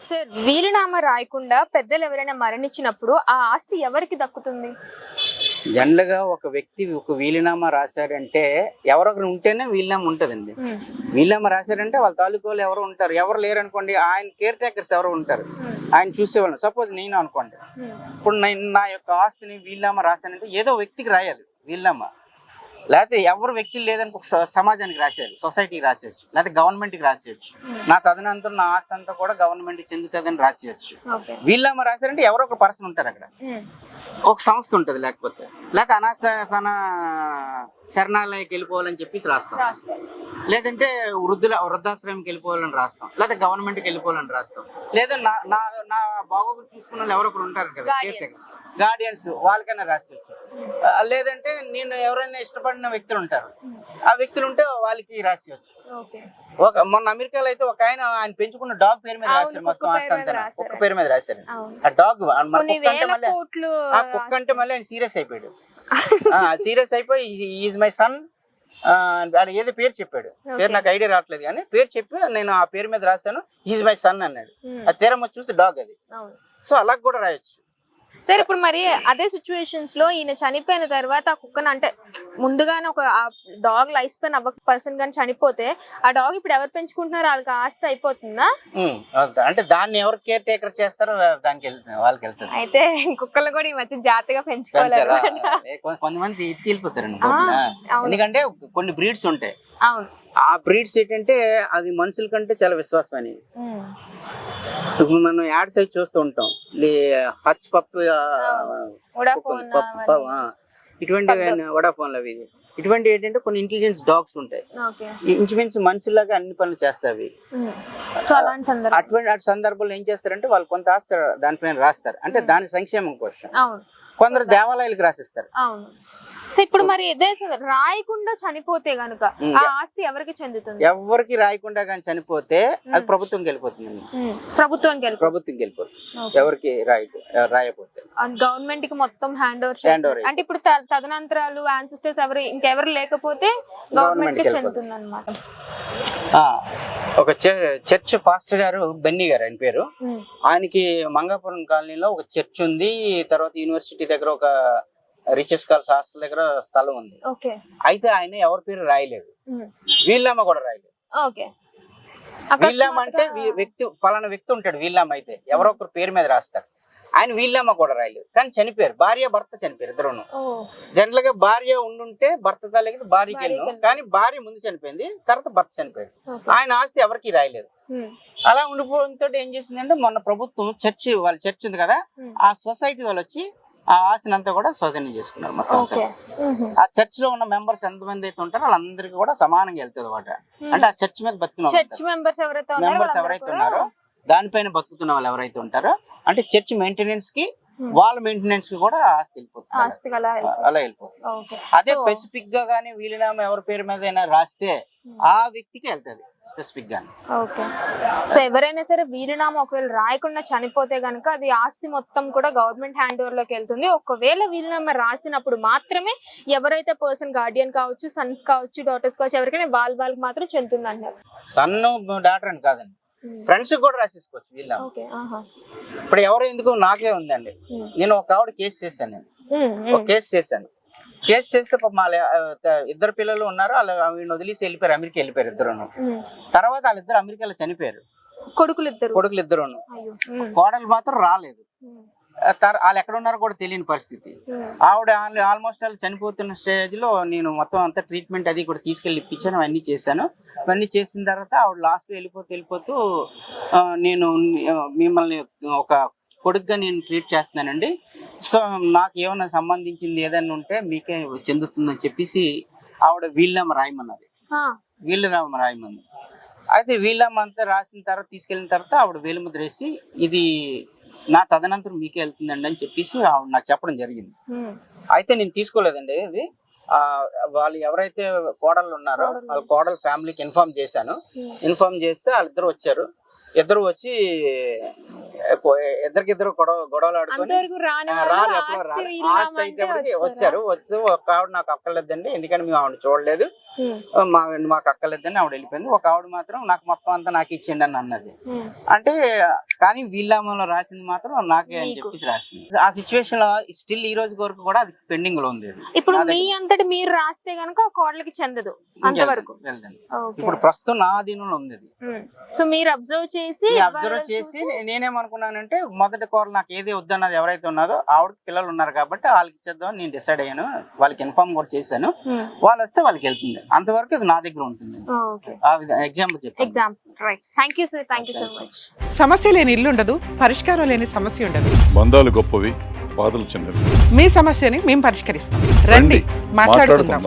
Sir వీలునామా రాయకుండా పెద్దలు ఎవరైనా మరణించినప్పుడు ఆ ఆస్తి ఎవరికి దక్కుతుంది? జనరల్ గా ఒక వ్యక్తి ఒక వీలునామా రాశారంటే ఎవరొకరు ఉంటేనే వీలునామా ఉంటదండి. వీలునామా రాశారంటే వాళ్ళ తాలూకు వాళ్ళు ఎవరు ఉంటారు, ఎవరు లేరు అనుకోండి, ఆయన కేర్ టేకర్స్ ఎవరు ఉంటారు, ఆయన చూసేవాళ్ళు. సపోజ్ నేను అనుకోండి, ఇప్పుడు నేను నా యొక్క ఆస్తిని వీలునామా రాశానంటే ఏదో వ్యక్తికి రాయాలి వీలునామా, లేకపోతే ఎవరు వ్యక్తులు లేదని ఒక సమాజానికి రాసేయాలి, సొసైటీకి రాసేయచ్చు, లేకపోతే గవర్నమెంట్కి రాసేయచ్చు. నా తదనంతరం నా ఆస్తి అంతా కూడా గవర్నమెంట్కి చెందుతుందని రాసేయచ్చు. వీళ్ళమ్మ రాశారంటే ఎవరో ఒక పర్సన్ ఉంటారు అక్కడ, ఒక సంస్థ ఉంటుంది, లేకపోతే అనాథ శరణాలయకి వెళ్ళిపోవాలని చెప్పేసి రాస్తాం, లేదంటే వృద్ధాశ్రయంకి వెళ్ళిపోవాలని రాస్తాం, లేదా గవర్నమెంట్కి వెళ్ళిపోవాలని రాస్తాం, లేదా నా నా బాగోగులు చూసుకున్న వాళ్ళు ఎవరొకరు ఉంటారు కదా, గార్డియన్స్, వాళ్ళకైనా రాసేయచ్చు. లేదంటే నేను ఎవరైనా ఇష్టపడిన వ్యక్తులు ఉంటారు, ఆ వ్యక్తులు ఉంటే వాళ్ళకి రాసేయచ్చు. మొన్న అమెరికాలో అయితే ఒక ఆయన పెంచుకున్న డాగ్ పేరు మీద రాశారు, మొత్తం ఆస్తి అంతా ఒక్క పేరు మీద రాశారు. ఆ డాగ్ కుక్క అంటే మళ్ళీ ఆయన సీరియస్ అయిపోయాడు. సీరియస్ అయిపోయి ఈజ్ మై సన్ అని ఏదో పేరు చెప్పాడు, పేరు నాకు ఐడియా రావట్లేదు కానీ పేరు చెప్పి నేను ఆ పేరు మీద రాస్తాను, ఈజ్ మై సన్ అన్నాడు. అది తీరం చూస్తే డాగ్ అది. సో అలా కూడా రాయొచ్చు. సరే, ఇప్పుడు మరి అదే సిచ్యువేషన్స్ లో ఈయన చనిపోయిన తర్వాత ఆ కుక్కను, అంటే ముందుగానే ఒక డాగ్ లైఫ్ స్పాన్ అవ్వక పర్సన్ గానీ చనిపోతే ఆ డాగ్ ఇప్పుడు ఎవరు పెంచుకుంటున్నారో వాళ్ళకి ఆస్తి అయిపోతుందా? అంటే దాన్ని ఎవరు కేర్ టేకర్ చేస్తారో దానికి వాళ్ళకి వెళ్తారు. అయితే కుక్కలు కూడా ఈ మధ్య జాగ్రత్తగా పెంచుకోవాలి. కొంతమంది ఇటుకి వెళ్ళిపోతారండి, ఎందుకంటే కొన్ని బ్రీడ్స్ ఉంటాయి. అవును, ఆ బ్రీడ్స్ ఏంటంటే అది మనుషుల కంటే చాలా విశ్వాసం అనేది. ఇప్పుడు మనం యాడ్స్ అయితే చూస్తూ ఉంటాం, హచ్ పప్పు, ఇటువంటి వడాఫోన్ అవి, ఇటువంటి ఏంటంటే కొన్ని ఇంటెలిజెన్స్ డాగ్స్ ఉంటాయి, ఇంచుమించు మనుషుల్లాగా అన్ని పనులు చేస్తాయి. అటువంటి సందర్భంలో ఏం చేస్తారంటే వాళ్ళు కొంత ఆస్తారు దానిపైన రాస్తారు, అంటే దాని సంక్షేమం కోసం. కొందరు దేవాలయాలకు రాసిస్తారు. సో ఇప్పుడు మరి రాయకుండా చనిపోతే గనుక ఆ ఆస్తి ఎవరికి చెందుతుంది? ఎవరికి రాయకుండా కానీ చనిపోతే అది ప్రభుత్వంకి వెళ్ళిపోతుంది. ప్రభుత్వానికి వెళ్ళిపోతుంది ఎవరికి రాయకపోతే. గవర్నమెంట్ కి మొత్తం హ్యాండ్ ఓవర్. అంటే ఇప్పుడు తదనంతరాలు యాన్సిస్టర్స్ ఇంకెవరు లేకపోతే గవర్నమెంట్ కి చెందుతుంది అన్నమాట. ఒక చర్చ్ పాస్టర్ గారు, బెన్నీ గారు ఆయన పేరు, ఆయనకి మంగాపురం కాలనీలో ఒక చర్చ్ ఉంది, తర్వాత యూనివర్సిటీ దగ్గర ఒక రిచెస్ కాల్స్ హాస్టల్ దగ్గర స్థలం ఉంది. అయితే ఆయన ఎవరి పేరు రాయలేదు, వీళ్ళమ్మ కూడా రాయలేదు. వీళ్ళమ్మ అంటే వ్యక్తి, పలానా వ్యక్తి ఉంటాడు వీళ్ళమ్మ, అయితే ఎవరో ఒకరు పేరు మీద రాస్తారు. ఆయన వీళ్ళమ్మ కూడా రాయలేదు, కానీ చనిపోయారు, భార్య భర్త చనిపోయారు ఇద్దరును. జనరల్ గా భార్య ఉండుంటే భర్త తల్లికి భార్యకి వెళ్ళాం, కానీ భార్య ముందు చనిపోయింది, తర్వాత భర్త చనిపోయాడు. ఆయన ఆస్తి ఎవరికి రాయలేదు. అలా ఉండిపోవడంతో ఏం చేసిందంటే మొన్న ప్రభుత్వం వాళ్ళ చర్చ్ ఉంది కదా, ఆ సొసైటీ వాళ్ళు వచ్చి ఆ ఆస్తిని అంతా కూడా స్వాధీనం చేసుకున్నారు మొత్తం. ఆ చర్చ్ లో ఉన్న మెంబర్స్ ఎంతమంది అయితే ఉంటారో వాళ్ళందరికీ కూడా సమానంగా వెళ్తుంది అన్నమాట. అంటే ఆ చర్చ్ మీద బతుకున్న మెంబర్స్ ఎవరైతే ఉన్నారో దానిపైన బతుకుతున్న వాళ్ళు ఎవరైతే ఉంటారో, అంటే చర్చ్ మెయింటెనెన్స్ కి వాళ్ళ మెయింటెనెన్స్ కి కూడా ఆస్తి వెళ్ళిపోతుంది, అలా వెళ్ళిపోతుంది. అదే స్పెసిఫిక్ గా గానీ వీలునామా ఎవరి పేరు మీద రాస్తే ఆ వ్యక్తికి వెళ్తుంది స్పెసిఫిక్ గా. సో ఎవరైనా సరే వీలునామా ఒకవేళ రాయకుండా చనిపోతే గనుక అది ఆస్తి మొత్తం కూడా గవర్నమెంట్ హ్యాండ్ ఓవర్ లోకి వెళ్తుంది. ఒకవేళ వీలునామా రాసినప్పుడు మాత్రమే ఎవరైతే పర్సన్ గార్డియన్ కావచ్చు, సన్స్ కావచ్చు, డాటర్స్ కావచ్చు, ఎవరికైనా వాళ్ళకి మాత్రం చెందుతుంది అంటారు. సన్ డాటర్ అని కాదండి, ఫ్రెండ్స్ కూడా రాసేసుకోవచ్చు వీళ్ళ. ఇప్పుడు ఎవరు ఎందుకు నాకే ఉందండి, నేను ఒక ఆవిడ కేసు చేశాను, కేసు చేస్తే మా ఇద్దరు పిల్లలు ఉన్నారు, వీళ్ళని వదిలేసి వెళ్ళిపోయారు, అమెరికా వెళ్ళిపోయారు ఇద్దరును. తర్వాత వాళ్ళిద్దరు అమెరికాలో చనిపోయారు, కొడుకులు ఇద్దరును. కోడలు మాత్రం రాలేదు, వాళ్ళు ఎక్కడ ఉన్నారో కూడా తెలియని పరిస్థితి. ఆవిడ ఆల్మోస్ట్ వాళ్ళు చనిపోతున్న స్టేజ్ లో నేను మొత్తం అంతా ట్రీట్మెంట్ అది కూడా తీసుకెళ్ళి ఇప్పించాను, అవన్నీ చేశాను. అవన్నీ చేసిన తర్వాత ఆవిడ లాస్ట్ వెళ్ళిపోతూ నేను మిమ్మల్ని ఒక కొడుకుగా నేను ట్రీట్ చేస్తున్నానండి, సో నాకు ఏమైనా సంబంధించింది ఏదైనా ఉంటే మీకే చెందుతుందని చెప్పేసి ఆవిడ వీళ్ళమ్మ రాయమన్నది. అయితే వీళ్ళమ్మ అంతా రాసిన తర్వాత తీసుకెళ్ళిన తర్వాత ఆవిడ వేలుముద్ర వేసి ఇది నా తదనంతరం మీకే వెళ్తుందండి అని చెప్పేసి ఆవిడ నాకు చెప్పడం జరిగింది. అయితే నేను తీసుకోలేదండి, ఇది వాళ్ళు ఎవరైతే కోడళ్ళు ఉన్నారో వాళ్ళ కోడలు ఫ్యామిలీకి ఇన్ఫార్మ్ చేశాను. ఇన్ఫార్మ్ చేస్తే వాళ్ళిద్దరు వచ్చారు, ఇద్దరు వచ్చి ఇద్దరికిద్దరు గొడవలు ఆడుకొని అంతవరకు రాని రారు వాళ్ళు ఎప్పుడు ఆస్తి రారు. వీలునామా ఆస్తి అంటే అయితే వచ్చారా? వచ్చారు. వచ్చి ఒక ఆవిడ నాకు అక్కర్లేదండి, ఎందుకంటే మేము ఆవిడ చూడలేదు, మాకు అక్కర్లేదని ఆవిడ వెళ్ళిపోయింది. ఒక ఆవిడ మాత్రం నాకు మొత్తం అంతా నాకు ఇచ్చిండి అని అన్నది. అంటే కానీ వీళ్ళలో రాసింది మాత్రం నాకే అని చెప్పేసి రాసింది. ఆ సిచ్యువేషన్ లో స్టిల్ ఈ రోజు వరకు కూడా అది పెండింగ్ లో ఉంది. ఇప్పుడు మీ అంతటి మీరు రాస్తే గనుక ఆ కోడలికి చెందదు అంతవరకు. వెళ్ళదండి. ఓకే. ఇప్పుడు ప్రస్తుతం నా అధీనంలో ఉంది అది. సో మీరు అబ్జర్వ్ చేసి అబ్జర్వ్ చేసి నేనేమనుకున్నానంటే మొదటి కోరలు నాకు ఏది వద్దన్నది ఎవరైతే ఉన్నదో ఆవిడకి పిల్లలు ఉన్నారు కాబట్టి వాళ్ళకి ఇచ్చేద్దామని నేను డిసైడ్ అయ్యాను. వాళ్ళకి ఇన్ఫార్మ్ కూడా చేశాను. వాళ్ళు వస్తే వాళ్ళకి వెళ్తుంది, అంతవరకు ఇది నా దగ్గర ఉంటుంది. ఆ విధంగా ఎగ్జాంపుల్ చెప్పాను. Example right. Thank you sir, thank you so much. సమస్య లేని ఇల్లు ఉండదు, పరిష్కారం లేని సమస్య ఉండదు. బంధాలు గొప్పవి, బాధలు చిన్నవి. మీ సమస్యని మేము పరిష్కరిస్తాం. రండి, మాట్లాడుకుందాం.